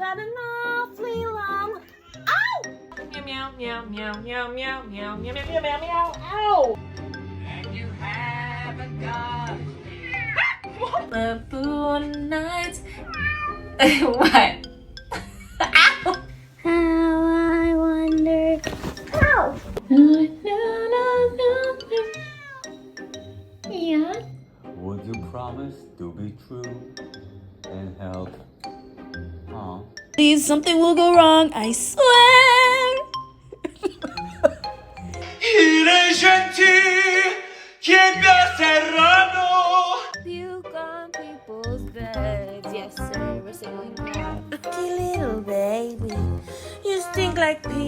got an awfully long. Ow! Meow meow meow meow meow meow meow meow meow meow. Ow! And you haven't got Baboon nights. What? Ow! How I wonder. Ow! No, no, no, no. Yeah. Would you promise to be true and help? Huh? Please, something will go wrong, I swear. 이른 샨티 serrano. Puke on people's beds. Yes, sir, we're singing that. Lucky little baby, you stink like pee.